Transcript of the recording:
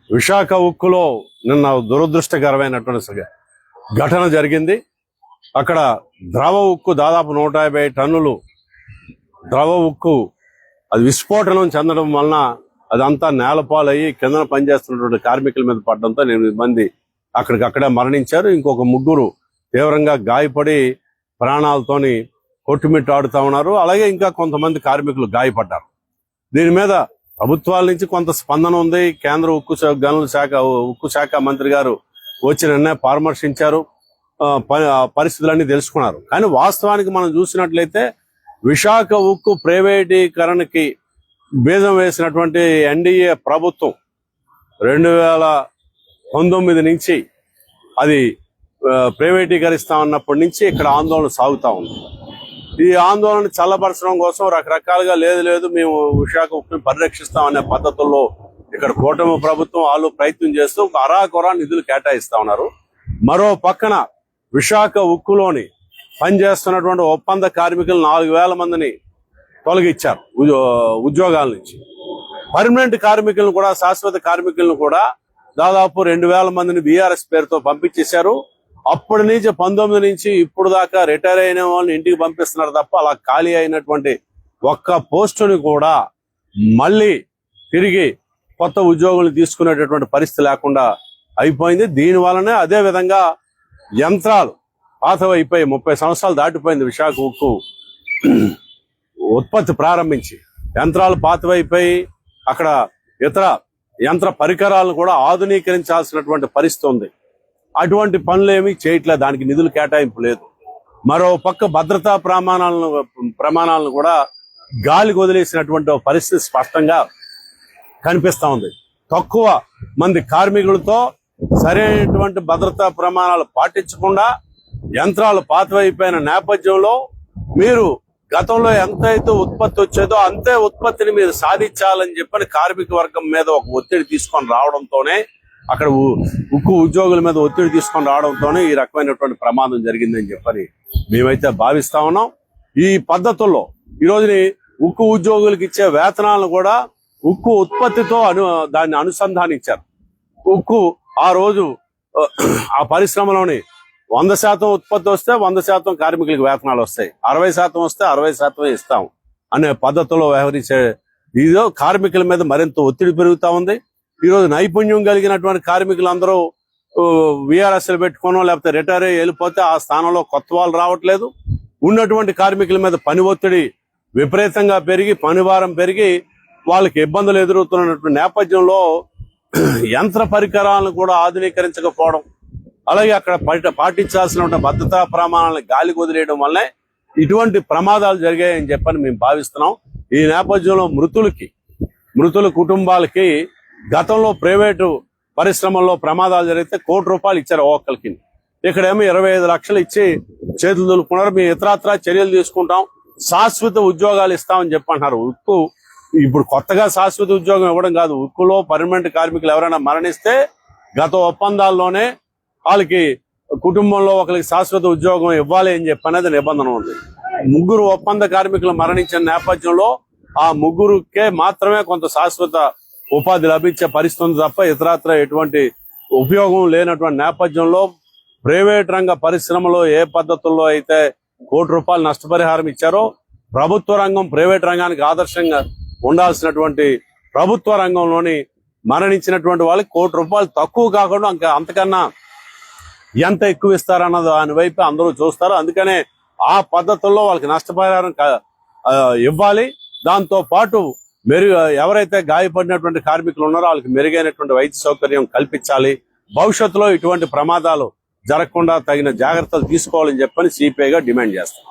విశాఖ ఉక్కులో నిన్న దురదృష్టకరమైనటువంటి ఘటన జరిగింది. అక్కడ ద్రవ ఉక్కు దాదాపు 150 టన్నులు ద్రవ ఉక్కు అది విస్ఫోటనం చెందడం వలన అదంతా నేలపాలయ్యి కిందన పనిచేస్తున్నటువంటి కార్మికుల మీద పడడంతో 8 మంది అక్కడికక్కడే మరణించారు. ఇంకొక 3 తీవ్రంగా గాయపడి ప్రాణాలతోని కొట్టుమిట్టాడుతూ ఉన్నారు. అలాగే ఇంకా కొంతమంది కార్మికులు గాయపడ్డారు. దీని మీద ప్రభుత్వాల నుంచి కొంత స్పందన ఉంది. కేంద్ర ఉక్కు శాఖ మంత్రి గారు వచ్చి నిన్నే పరామర్శించారు, పరిస్థితులన్నీ తెలుసుకున్నారు. కానీ వాస్తవానికి మనం చూసినట్లయితే విశాఖ ఉక్కు ప్రైవేటీకరణకి బీజం వేసినటువంటి ఎన్డీఏ ప్రభుత్వం 2019 నుంచి అది ప్రైవేటీకరిస్తామన్నప్పటి నుంచి ఇక్కడ ఆందోళన సాగుతూ ఉంది. ఈ ఆందోళన చల్లబరచడం కోసం రకరకాలుగా లేదు మేము విశాఖ ఉక్కుని పరిరక్షిస్తామనే పద్ధతుల్లో ఇక్కడ కూటమి ప్రభుత్వం వాళ్ళు ప్రయత్నం చేస్తూ ఒక అరాకొరా నిధులు కేటాయిస్తా ఉన్నారు. మరో పక్కన విశాఖ ఉక్కులోని పనిచేస్తున్నటువంటి ఒప్పంద కార్మికులు 4,000 మందిని తొలగించారు ఉద్యోగాల నుంచి. పర్మనెంట్ కార్మికులను కూడా, శాశ్వత కార్మికులను కూడా దాదాపు 2,000 మందిని బీఆర్ఎస్ పేరుతో పంపించేశారు. అప్పటి నుంచి 19 నుంచి ఇప్పుడు దాకా రిటైర్ అయిన వాళ్ళని ఇంటికి పంపిస్తున్నారు తప్ప అలా ఖాళీ అయినటువంటి ఒక్క పోస్టుని కూడా మళ్ళీ తిరిగి కొత్త ఉద్యోగులు తీసుకునేటటువంటి పరిస్థితి లేకుండా అయిపోయింది. దీని వలనే అదే విధంగా యంత్రాలు పాతవైపోయి 30 సంవత్సరాలు దాటిపోయింది విశాఖ ఉక్కు ఉత్పత్తి ప్రారంభించి. యంత్రాలు పాతవైపోయి అక్కడ ఇతర యంత్ర పరికరాలను కూడా ఆధునీకరించాల్సినటువంటి పరిస్థితి ఉంది. అటువంటి పనులు ఏమీ చేయట్లేదు, దానికి నిధులు కేటాయింపు లేదు. మరో పక్క భద్రతా ప్రమాణాలను కూడా గాలికి వదిలేసినటువంటి పరిస్థితి స్పష్టంగా కనిపిస్తా ఉంది. తక్కువ మంది కార్మికులతో సరైనటువంటి భద్రతా ప్రమాణాలు పాటించకుండా యంత్రాలు పాతవైపోయిన నేపథ్యంలో మీరు గతంలో ఎంతైతే ఉత్పత్తి వచ్చేదో అంతే ఉత్పత్తిని మీరు సాధించాలని చెప్పని కార్మిక వర్గం మీద ఒక ఒత్తిడి తీసుకొని రావడంతోనే, అక్కడ ఉక్కు ఉద్యోగుల మీద ఒత్తిడి తీసుకొని రావడంతోనే ఈ రకమైనటువంటి ప్రమాదం జరిగిందని చెప్పని మేమైతే భావిస్తా ఉన్నాం. ఈ పద్ధతుల్లో ఈ రోజుని ఉక్కు ఉద్యోగులకు ఇచ్చే వేతనాలను కూడా ఉక్కు ఉత్పత్తితో దాన్ని అనుసంధానించారు. ఉక్కు ఆ రోజు ఆ పరిశ్రమలోని 100% ఉత్పత్తి వస్తే 100% కార్మికులకు వేతనాలు వస్తాయి, 60% వస్తే 60% ఇస్తాం అనే పద్ధతిలో వ్యవహరించే ఇదో కార్మికుల మీద మరింత ఒత్తిడి పెరుగుతా ఉంది. ఈరోజు నైపుణ్యం కలిగినటువంటి కార్మికులందరూ వీఆర్ఎస్లు పెట్టుకోనో లేకపోతే రిటైర్ అయ్యి వెళ్ళిపోతే ఆ స్థానంలో కొత్త వాళ్ళు రావట్లేదు. ఉన్నటువంటి కార్మికుల మీద పని ఒత్తిడి విపరీతంగా పెరిగి పనిభారం పెరిగి వాళ్ళకి ఇబ్బందులు ఎదురవుతున్నటువంటి నేపథ్యంలో యంత్ర పరికరాలను కూడా ఆధునీకరించకపోవడం, అలాగే అక్కడ పాటించాల్సిన భద్రతా ప్రమాణాలను గాలికి వదిలేయడం వల్లే ఇటువంటి ప్రమాదాలు జరిగాయని చెప్పని మేము భావిస్తున్నాం. ఈ నేపథ్యంలో మృతుల కుటుంబాలకి గతంలో ప్రైవేటు పరిశ్రమల్లో ప్రమాదాలు జరిగితే ₹1 కోటి ఇచ్చారు ఒక్కొక్కరికి. ఇక్కడేమో 25 లక్షలు ఇచ్చి చేతులు దులుపుకున్నారు. మేము ఇతరత్రా చర్యలు తీసుకుంటాం, శాశ్వత ఉద్యోగాలు ఇస్తామని చెప్పంటున్నారు. ఉక్కు ఇప్పుడు కొత్తగా శాశ్వత ఉద్యోగం ఇవ్వడం కాదు, ఉక్కులో పర్మనెంట్ కార్మికులు ఎవరైనా మరణిస్తే గత ఒప్పందాల్లోనే వాళ్ళకి కుటుంబంలో ఒకరికి శాశ్వత ఉద్యోగం ఇవ్వాలి అని చెప్పనేది నిబంధన ఉంది. 3 ఒప్పంద కార్మికులు మరణించిన నేపథ్యంలో ఆ 3కే మాత్రమే కొంత శాశ్వత ఉపాధి లభించే పరిస్థితి తప్ప ఇతరత్ర ఎటువంటి ఉపయోగం లేనటువంటి నేపథ్యంలో ప్రైవేట్ రంగ పరిశ్రమలో ఏ పద్ధతుల్లో అయితే ₹1 కోటి నష్టపరిహారం ఇచ్చారో, ప్రభుత్వ రంగం ప్రైవేట్ రంగానికి ఆదర్శంగా ఉండాల్సినటువంటి ప్రభుత్వ రంగంలోని మరణించినటువంటి వాళ్ళకి ₹1 కోటి తక్కువ కాకుండా ఇంకా అంతకన్నా ఎంత ఎక్కువ ఇస్తారన్న దాని వైపు అందరూ చూస్తారు. అందుకనే ఆ పద్ధతుల్లో వాళ్ళకి నష్టపరిహారం ఇవ్వాలి. దాంతో పాటు ఎవరైతే గాయపడినటువంటి కార్మికులు ఉన్నారో వాళ్ళకి మెరుగైనటువంటి వైద్య సౌకర్యం కల్పించాలి. భవిష్యత్తులో ఇటువంటి ప్రమాదాలు జరగకుండా తగిన జాగ్రత్తలు తీసుకోవాలని చెప్పని సిపిఐగా డిమాండ్ చేస్తాం.